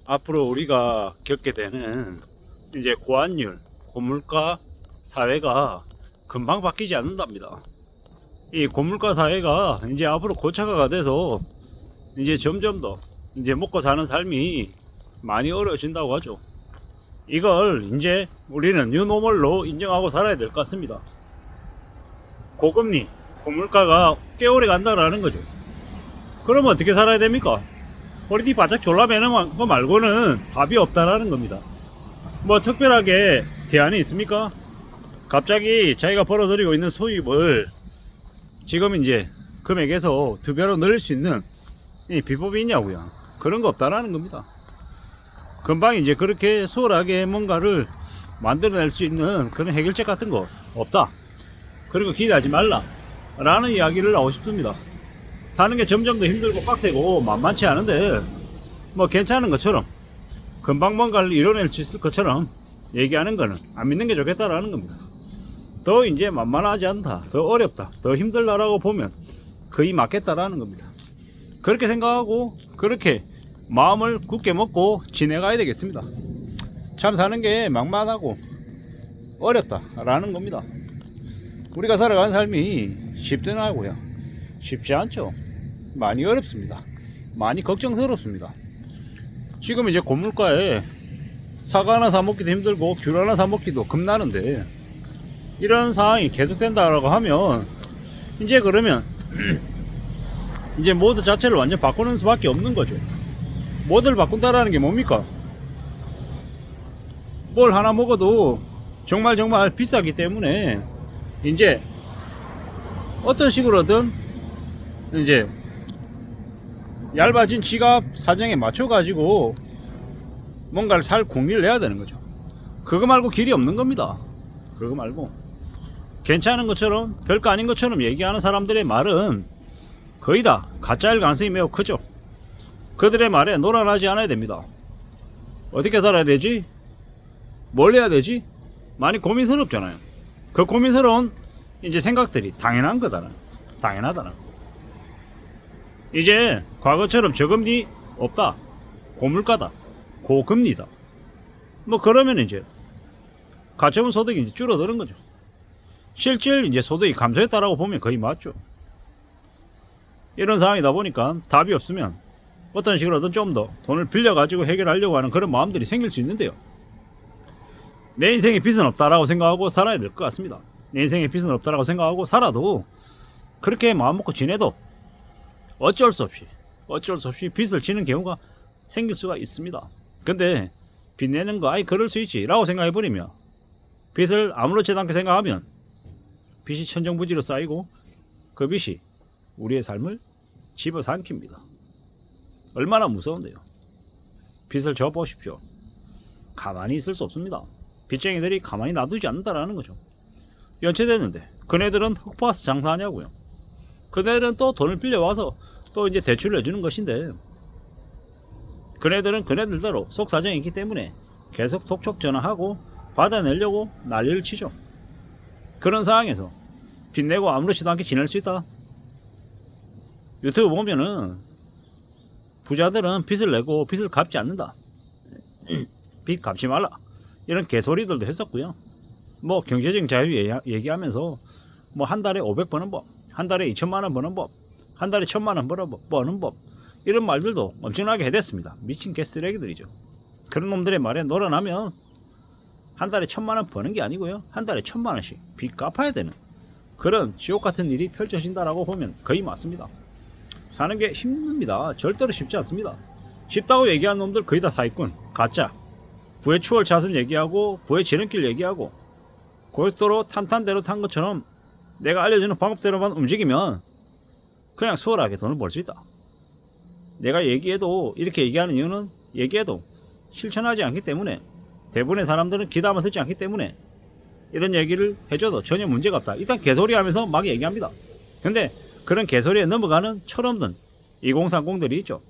앞으로 우리가 겪게 되는 이제 고환율, 고물가 사회가 금방 바뀌지 않는답니다. 이 고물가 사회가 이제 앞으로 고착화가 돼서 이제 점점 더 이제 먹고 사는 삶이 많이 어려워진다고 하죠. 이걸 이제 우리는 뉴노멀로 인정하고 살아야 될 것 같습니다. 고금리, 고물가가 꽤 오래 간다라는 거죠. 그러면 어떻게 살아야 됩니까? 허리띠 바짝 졸라매는 거 말고는 답이 없다라는 겁니다. 뭐 특별하게 대안이 있습니까? 갑자기 자기가 벌어들이고 있는 수입을 지금 이제 금액에서 2배로 늘릴 수 있는 이 비법이 있냐고요. 그런 거 없다라는 겁니다. 금방 이제 그렇게 수월하게 뭔가를 만들어낼 수 있는 그런 해결책 같은 거 없다. 그리고 기대하지 말라 라는 이야기를 하고 싶습니다. 사는 게 점점 더 힘들고 빡세고 만만치 않은데 뭐 괜찮은 것처럼 금방 뭔가를 이뤄낼 수 있을 것처럼 얘기하는 거는 안 믿는 게 좋겠다라는 겁니다. 더 이제 만만하지 않다, 더 어렵다, 더 힘들다라고 보면 거의 맞겠다라는 겁니다. 그렇게 생각하고 그렇게 마음을 굳게 먹고 지내가야 되겠습니다. 참 사는 게 막막하고 어렵다라는 겁니다. 우리가 살아가는 삶이 쉽지는 않고요. 쉽지 않죠. 많이 어렵습니다. 많이 걱정스럽습니다. 지금 이제 고물가에 사과 하나 사 먹기도 힘들고 귤 하나 사 먹기도 겁나는데 이런 상황이 계속된다라고 하면 이제 그러면 이제 모드 자체를 완전 바꾸는 수밖에 없는 거죠. 모드를 바꾼다라는 게 뭡니까? 뭘 하나 먹어도 정말 비싸기 때문에 이제 어떤 식으로든 이제 얇아진 지갑 사정에 맞춰 가지고 뭔가를 살 궁리를 내야 되는 거죠. 그거 말고 길이 없는 겁니다. 그거 말고 괜찮은 것처럼 별거 아닌 것처럼 얘기하는 사람들의 말은 거의 다 가짜일 가능성이 매우 크죠. 그들의 말에 노란하지 않아야 됩니다. 어떻게 살아야 되지? 뭘 해야 되지? 많이 고민스럽잖아요. 그 고민스러운 이제 생각들이 당연한 거다. 당연하다. 이제 과거처럼 저금리 없다, 고물가다, 고금리다, 뭐 그러면 이제 가처분 소득이 이제 줄어드는 거죠. 실질 이제 소득이 감소했다라고 보면 거의 맞죠. 이런 상황이다 보니까 답이 없으면 어떤 식으로든 좀 더 돈을 빌려가지고 해결하려고 하는 그런 마음들이 생길 수 있는데요. 내 인생에 빚은 없다라고 생각하고 살아야 될 것 같습니다. 내 인생에 빚은 없다라고 생각하고 살아도 그렇게 마음 먹고 지내도 어쩔 수 없이 빚을 지는 경우가 생길 수가 있습니다. 근데 빚 내는 거 아이 그럴 수 있지 라고 생각해버리면 빚을 아무렇지도 않게 생각하면 빚이 천정부지로 쌓이고 그 빚이 우리의 삶을 집어삼킵니다. 얼마나 무서운데요. 빚을 져보십시오. 가만히 있을 수 없습니다. 빚쟁이들이 가만히 놔두지 않는다라는 거죠. 연체됐는데 그네들은 흑파스 장사하냐고요. 그네들은 또 돈을 빌려와서 또 이제 대출을 해주는 것인데 그네들은 그네들대로 속사정이 있기 때문에 계속 독촉 전화하고 받아내려고 난리를 치죠. 그런 상황에서 빚내고 아무렇지도 않게 지낼 수 있다. 유튜브 보면은 부자들은 빚을 내고 빚을 갚지 않는다, 빚 갚지 말라, 이런 개소리들도 했었고요. 뭐 경제적인 자유 얘기하면서 뭐 한 달에 500 버는 법, 한 달에 2천만 원 버는 법, 한 달에 1,000만 원 버는 법, 이런 말들도 엄청나게 해댔습니다. 미친 개쓰레기들이죠. 그런 놈들의 말에 놀아나면 한 달에 1,000만 원 버는 게 아니고요, 한 달에 1,000만 원씩 빚 갚아야 되는 그런 지옥 같은 일이 펼쳐진다라고 보면 거의 맞습니다. 사는 게 힘듭니다. 절대로 쉽지 않습니다. 쉽다고 얘기하는 놈들 거의 다 사기꾼, 가짜. 부의 추월 차선 얘기하고 부의 지름길 얘기하고 고속도로 탄탄대로 탄 것처럼 내가 알려주는 방법대로만 움직이면 그냥 수월하게 돈을 벌 수 있다. 내가 얘기해도 이렇게 얘기하는 이유는 얘기해도 실천하지 않기 때문에, 대부분의 사람들은 귀담아 듣지 않기 때문에 이런 얘기를 해줘도 전혀 문제가 없다. 일단 개소리 하면서 막 얘기합니다. 근데 그런 개소리에 넘어가는 철없는 2030들이 있죠.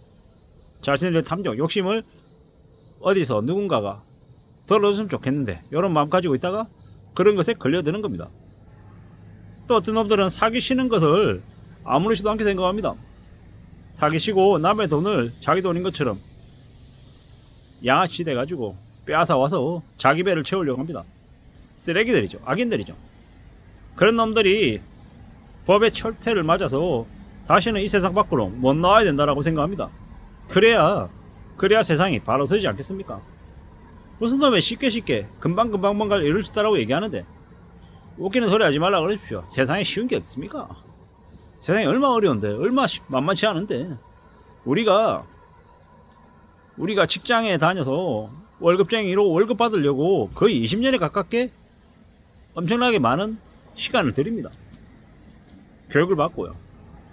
자신들의 탐욕, 욕심을 어디서 누군가가 덜어줬으면 좋겠는데 이런 마음 가지고 있다가 그런 것에 걸려드는 겁니다. 또 어떤 놈들은 사기치는 것을 아무렇지도 않게 생각합니다. 사기치고 남의 돈을 자기 돈인 것처럼 양아치 돼가지고 빼앗아 와서 자기 배를 채우려고 합니다. 쓰레기들이죠. 악인들이죠. 그런 놈들이 법의 철퇴를 맞아서 다시는 이 세상 밖으로 못 나와야 된다라고 생각합니다. 그래야 세상이 바로 서지 않겠습니까? 무슨 놈의 쉽게 금방금방 뭔가를 이룰 수 있다라고 얘기하는데 웃기는 소리 하지 말라 그러십시오. 세상에 쉬운 게 없습니까? 세상이 얼마나 어려운데, 얼마나 만만치 않은데, 우리가 직장에 다녀서 월급쟁이로 월급 받으려고 거의 20년에 가깝게 엄청나게 많은 시간을 들입니다. 교육을 받고요.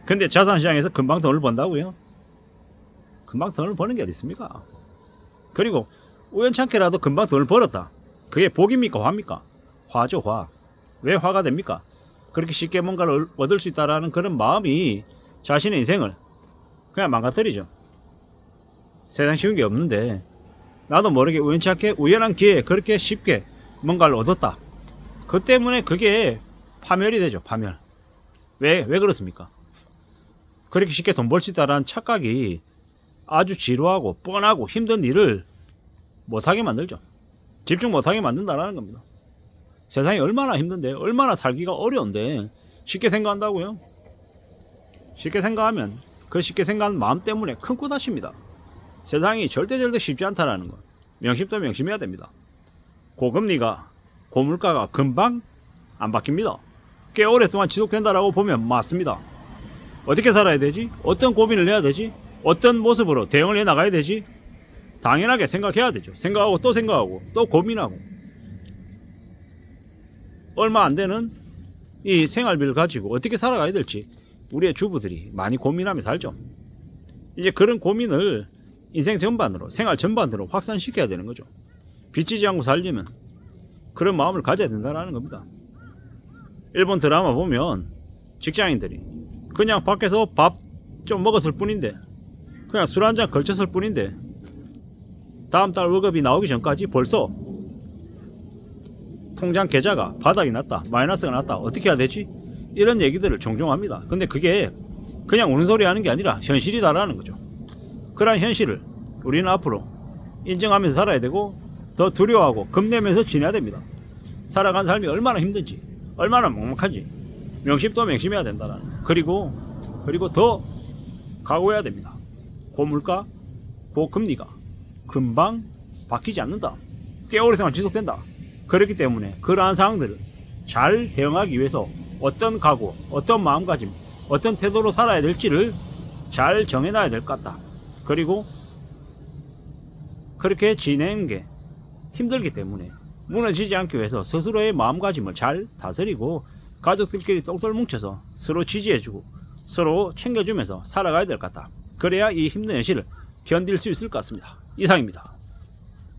근데 자산시장에서 금방 돈을 번다고요? 금방 돈을 버는 게 어디 있습니까? 그리고 우연찮게라도 금방 돈을 벌었다. 그게 복입니까? 화입니까? 화죠, 화. 왜 화가 됩니까? 그렇게 쉽게 뭔가를 얻을 수 있다라는 그런 마음이 자신의 인생을 그냥 망가뜨리죠. 세상 쉬운 게 없는데 나도 모르게 우연찮게 우연한 기회에 그렇게 쉽게 뭔가를 얻었다. 그 때문에 그게 파멸이 되죠. 파멸. 왜 그렇습니까? 그렇게 쉽게 돈 벌 수 있다라는 착각이 아주 지루하고 뻔하고 힘든 일을 못하게 만들죠. 집중 못하게 만든다라는 겁니다. 세상이 얼마나 힘든데, 얼마나 살기가 어려운데 쉽게 생각한다고요? 쉽게 생각하면 그 쉽게 생각하는 마음 때문에 큰 꼬 다칩니다. 세상이 절대 쉽지 않다라는 것 명심도 명심해야 됩니다. 고금리가, 고물가가 금방 안 바뀝니다. 꽤 오랫동안 지속된다라고 보면 맞습니다. 어떻게 살아야 되지? 어떤 고민을 해야 되지? 어떤 모습으로 대응을 해 나가야 되지? 당연하게 생각해야 되죠. 생각하고 또 고민하고 얼마 안 되는 이 생활비를 가지고 어떻게 살아가야 될지 우리의 주부들이 많이 고민하며 살죠. 이제 그런 고민을 인생 전반으로, 생활 전반으로 확산시켜야 되는 거죠. 빚지지 않고 살려면 그런 마음을 가져야 된다는 겁니다. 일본 드라마 보면 직장인들이 그냥 밖에서 밥 좀 먹었을 뿐인데, 그냥 술 한잔 걸쳤을 뿐인데 다음 달 월급이 나오기 전까지 벌써 통장 계좌가 바닥이 났다, 마이너스가 났다, 어떻게 해야 되지? 이런 얘기들을 종종 합니다. 근데 그게 그냥 우는 소리 하는 게 아니라 현실이다라는 거죠. 그러한 현실을 우리는 앞으로 인정하면서 살아야 되고 더 두려워하고 겁내면서 지내야 됩니다. 살아가는 삶이 얼마나 힘든지, 얼마나 막막한지 명심도 명심해야 된다는. 그리고 더 각오해야 됩니다. 고물가, 고금리가 금방 바뀌지 않는다. 꽤 오랫동안 지속된다. 그렇기 때문에 그러한 상황들을 잘 대응하기 위해서 어떤 각오, 어떤 마음가짐, 어떤 태도로 살아야 될지를 잘 정해놔야 될 것 같다. 그리고 그렇게 지내는 게 힘들기 때문에 무너지지 않기 위해서 스스로의 마음가짐을 잘 다스리고 가족들끼리 똘똘 뭉쳐서 서로 지지해주고 서로 챙겨주면서 살아가야 될 것 같다. 그래야 이 힘든 현실을 견딜 수 있을 것 같습니다. 이상입니다.